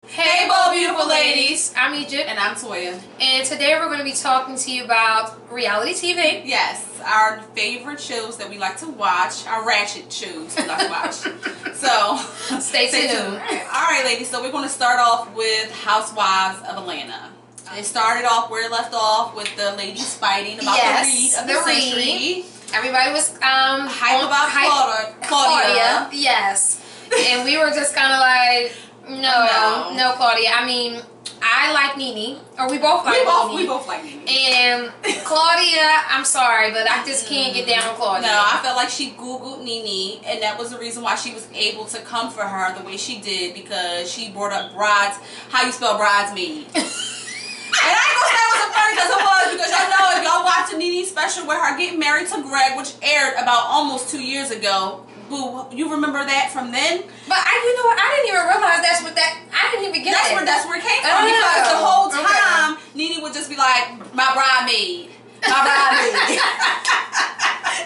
Hey, beautiful ladies. I'm Egypt. And I'm Toya. And today we're going to be talking to you about reality TV. Yes, our favorite shows that we like to watch, our ratchet shows we like to watch. So, stay tuned. Alright, ladies, so we're going to start off with Housewives of Atlanta. It started off where it left off with the ladies fighting about the read of the century. Everybody was hype about Claudia. Yes. And we were just kind of like, no, Claudia. I mean, I like Nene, or we both like Nene. We both like Nene. And Claudia, I'm sorry, but I just can't get down on Claudia. No, I felt like she Googled Nene, and that was the reason why she was able to come for her the way she did, because she brought up how you spell bridesmaid. And I ain't gonna say it was a funny, because it was, because y'all know, if y'all watch the Nene special with her getting married to Greg, which aired about almost 2 years ago. Boo, you remember that from then? But you know what? I didn't even realize I didn't even get that. That's where it came from. Because the whole time, Nene would just be like, my bridemaid. My bridemaid.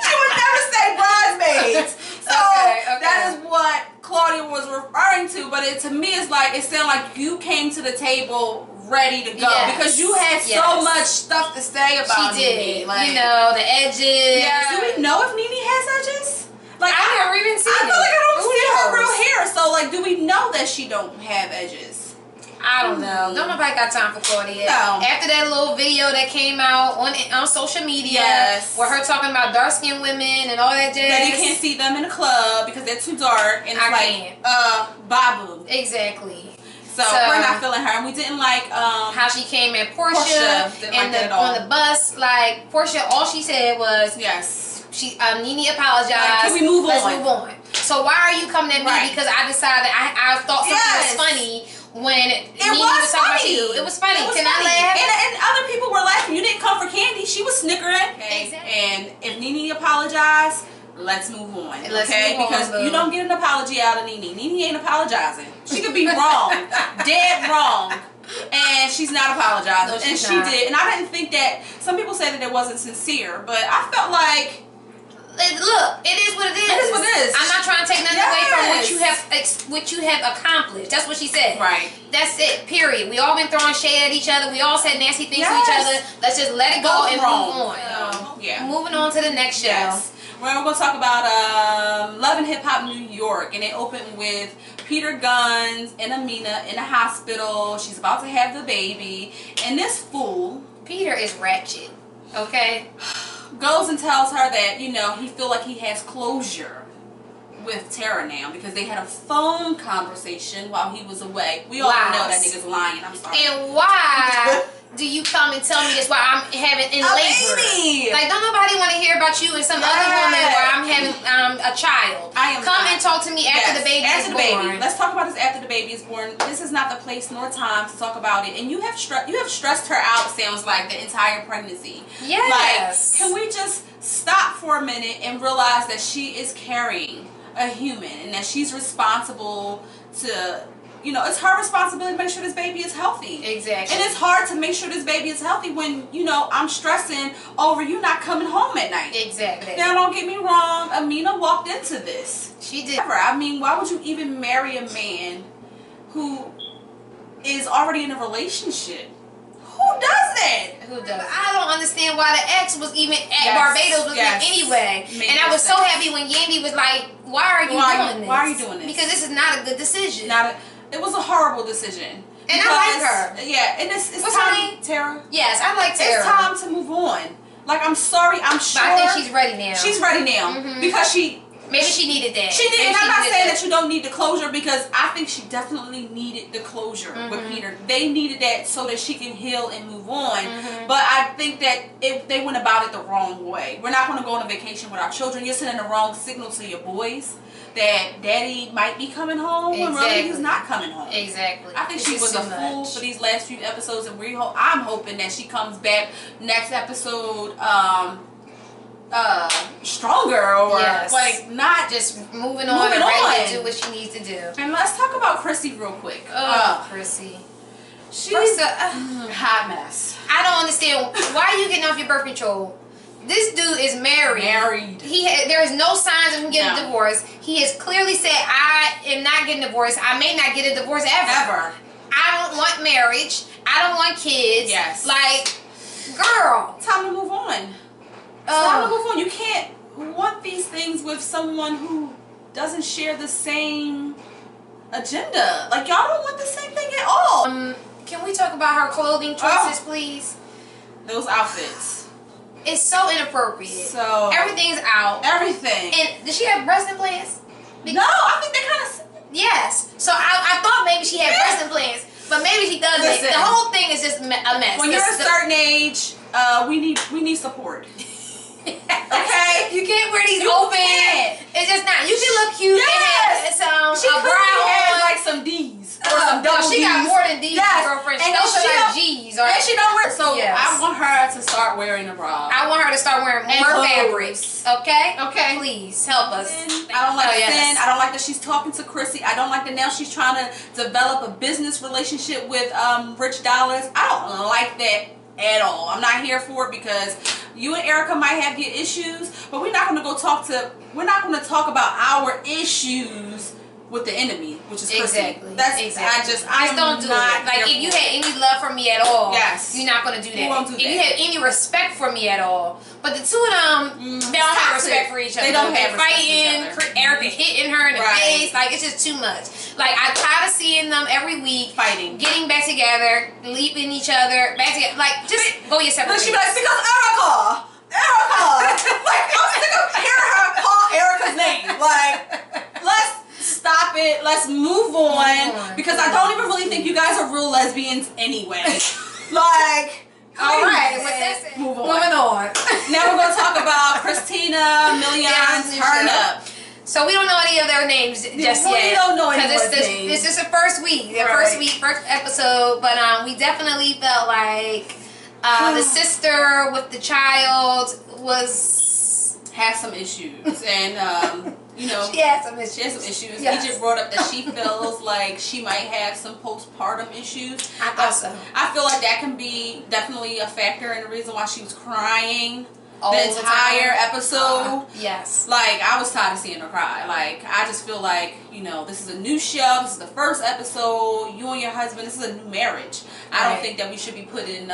She would never say bridesmaids. So that is what Claudia was referring to. But to me, it's like, it sounded like you came to the table ready to go, because you had so much stuff to say about Nene. Like, you know, the edges. Yeah. Do we know if Nene has edges? Like, I never even seen it. I feel like I don't see her real hair. So, like, do we know that she don't have edges? I don't know. Don't nobody got time for Claudia. No. After that little video that came out on social media, with her talking about dark skinned women and all that jazz. That you can't see them in a club because they're too dark, and it's babu. Exactly. So we're not feeling her, and we didn't like how she came at Portia and on the bus. Like, Portia, all she said was Nene apologized. Can we move on? Let's move on. So why are you coming at me because I decided I thought something was funny when Nene was talking about you? It was funny. Can I laugh? And other people were laughing. You didn't come for candy. She was snickering. Okay? Exactly. And if Nene apologized, let's move on. Because you don't get an apology out of Nene. Nene ain't apologizing. She could be wrong, dead wrong. And she's not apologizing. No, she did. And I didn't think that, some people say that it wasn't sincere, but I felt like, look, it is what it is. It is what it is. I'm not trying to take nothing away from what you have accomplished. That's what she said. Right. That's it. Period. We all been throwing shade at each other. We all said nasty things to each other. Let's just let it go and move on. Moving on to the next show. Yes. We're going to talk about Love and Hip Hop New York, and it opened with Peter Guns and Amina in the hospital. She's about to have the baby, and this fool, Peter, is ratchet. Okay. Goes and tells her that, you know, he feel like he has closure with Tara now because they had a phone conversation while he was away. We all know that nigga's lying. I'm sorry. And why do you come and tell me this while I'm having in labor? Baby. Like, don't nobody want to hear about you and some other woman where I'm having a child. Come and talk to me after the baby is born. Let's talk about this after the baby is born. This is not the place nor time to talk about it. And you have stressed her out, sounds like, the entire pregnancy. Yes. Like, can we just stop for a minute and realize that she is carrying a human and that she's responsible to, you know, it's her responsibility to make sure this baby is healthy. Exactly. And it's hard to make sure this baby is healthy when, you know, I'm stressing over you not coming home at night. Exactly. Now, don't get me wrong, Amina walked into this. She did. I mean, why would you even marry a man who is already in a relationship? Who does that? Who does? I don't understand why the ex was even at Barbados with me anyway. And I was so happy when Yandy was like, why are you doing this? Why are you doing this? Because this is not a good decision. It was a horrible decision. And I like her. Yeah, and it's What's time. her name? Tara. Yes, I like Tara. It's time to move on. Like, I'm sorry, I'm sure. But I think she's ready now. She's ready now. Because maybe she needed that. She did. And I'm not saying that you don't need the closure, because I think she definitely needed the closure with Peter. They needed that so that she can heal and move on. But I think that they went about it the wrong way. We're not going to go on a vacation with our children. You're sending the wrong signal to your boys that daddy might be coming home when really he's not coming home. Exactly. I think she was a fool for these last few episodes, and I'm hoping that she comes back next episode stronger, or like not just moving on and ready to do what she needs to do. And let's talk about Chrissy real quick. Chrissy. She's a hot mess. I don't understand. Why are you getting off your birth control? This dude is married. There is no signs of him getting a divorce. He has clearly said, I am not getting divorced. I may not get a divorce ever. don't want marriage. I don't want kids. Yes. Like, girl. Time to move on. Time to move on. You can't want these things with someone who doesn't share the same agenda. Like, y'all don't want the same thing at all. Can we talk about her clothing choices, please? Those outfits. It's so inappropriate. So everything's out. Everything. And does she have breast implants? No, I think they kind of. Yes. So I thought maybe she had breast implants, but maybe she doesn't. Listen, the whole thing is just a mess. When you're a certain age, we need support. Okay, you can't wear these open. It's just not. You can look cute. Yes. She a brown has like some D's or some double She D's. got more than D's, girlfriend. She don't like G's. And she don't wear. So I want her to start wearing a bra. I want her to start wearing more fabrics. Okay. Okay. Please help us. I don't like Sin. I don't like that she's talking to Chrissy. I don't like that now she's trying to develop a business relationship with Rich Dollars. I don't like that at all. I'm not here for it because you and Erica might have your issues, but we're not going to talk about our issues with the enemy, which is Chrissy. Exactly. I don't do it. Like, if you had any love for me at all, you're not going to do that. You won't do that. If you had any respect for me at all, but the two of them, they don't have respect for each other. They don't have fighting. Erica hitting her in the face. Like, it's just too much. Like, I tired of seeing them every week fighting, getting back together, leaping each other back together. Like, just go your separate ways. She'd be like, because Erica. Like, I'm sick of hearing her call Erica's name. Like, let's stop it. Let's move on. Because I don't even really think you guys are real lesbians anyway. Like, all right, moving on. Now we're going to talk about Christina, Milian's turn up. So we don't know any of their names just yet. We don't know any of their names. This is the first week, first episode. But we definitely felt like the sister with the child had some issues, and you know, she had some issues. Yes. Egypt brought up that she feels like she might have some postpartum issues. I thought so. I feel like that can be definitely a factor in the reason why she was crying all the entire episode. Yes. Like, I was tired of seeing her cry. Like, I just feel like, you know, this is a new show. This is the first episode. You and your husband. This is a new marriage. I don't think that we should be putting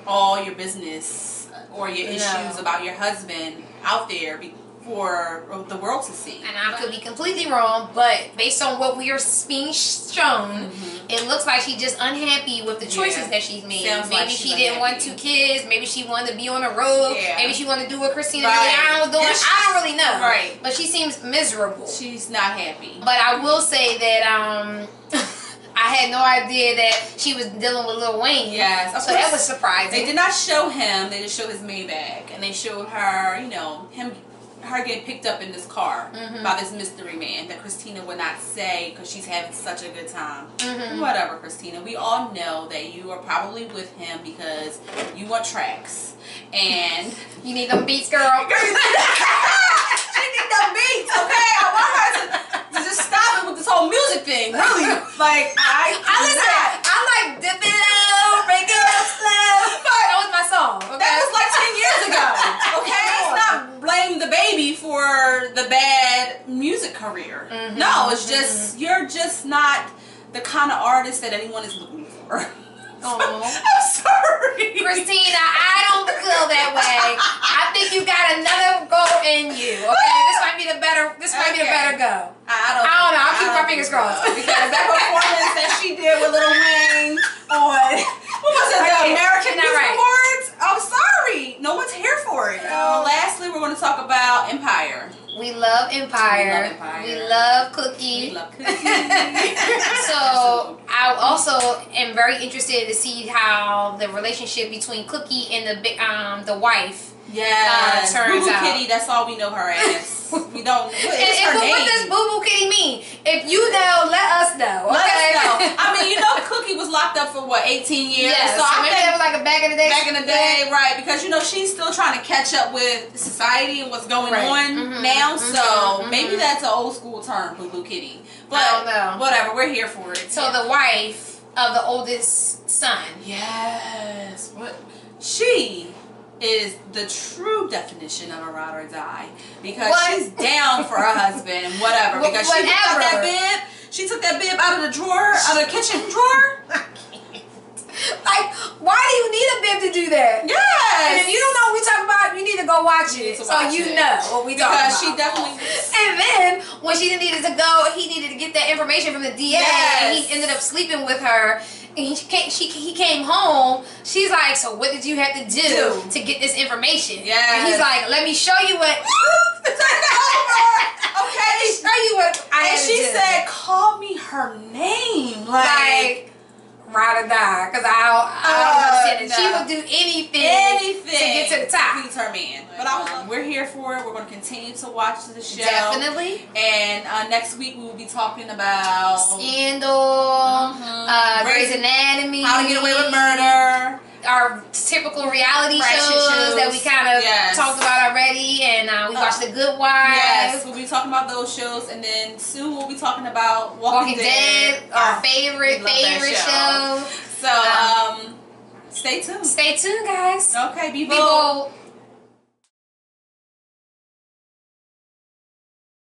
all your business or your issues about your husband out there for the world to see. And I could be completely wrong, but based on what we are being shown, it looks like she's just unhappy with the choices that she's made. Maybe she didn't want 2 kids. Maybe she wanted to be on the road. Maybe she wanted to do what Christina Milian was doing. I don't really know. Right. But she seems miserable. She's not happy. But I will say that I had no idea that she was dealing with Lil Wayne. Yes. So that was surprising. They did not show him. They just showed his Maybach. And they showed her, you know, her getting picked up in this car by this mystery man that Christina would not say because she's having such a good time. Whatever, Christina. We all know that you are probably with him because you want tracks. And you need them beats, girl. She need them beats, okay? I want her to just stop it with this whole music thing. Really. Like, I like dip it low, break it up slow. That was my song. Okay? That was like 10 years ago. Okay? It's not blame the baby for the bad music career. No, it's just, you're just not the kind of artist that anyone is looking for. I'm sorry. Christina, I don't feel that way. I think you got another go in you. Okay? This might be the better go. I don't know. I'll keep my fingers crossed. Because that performance that she did with Lil Wayne on what was it? The American Music Awards? I'm sorry. No one's here for it. Lastly, we're going to talk about Empire. We love Empire. We love Cookie. We love Cookie. So I also am very interested to see how the relationship between Cookie and the wife turns out. Kitty, that's all we know her as. We don't. What does Boo Boo Kitty mean? If you know, let us know. Okay? Let us know. I mean, you know, Cookie was locked up for what, 18 years? Yes. So I maybe that was like a back in the day. Back in the day, right? Because you know she's still trying to catch up with society and what's going on now. So maybe that's an old school term, Boo Boo Kitty. But I don't know. Whatever, we're here for it. So the wife of the oldest son. Yes. What she is the true definition of a ride or die because she's down for her husband and whatever because she took that bib out of the drawer, out of the kitchen drawer. Why do you need a bib to do that? Yes. And if you don't know what we talking about, you need to go watch it so you know what we talking about. Because she definitely. And then when she needed to go, he needed to get that information from the DA, and he ended up sleeping with her. And he came home. She's like, so what did you have to do to get this information? And he's like, let me show you what. Okay. Let me show you what I had to do. And she said, call me her name. Like ride or die, because I don't understand it. She would do anything to get to the top. Please her man. But we're here for it. We're going to continue to watch the show. Definitely. And next week we will be talking about Scandal, Grey's Anatomy, How to Get Away with Murder. Our typical reality shows that we kind of talked about already, and we watched The Good Wife. Yes, we'll be talking about those shows, and then soon we'll be talking about Walking Dead, our favorite show. So stay tuned. Stay tuned, guys. Okay, be bold.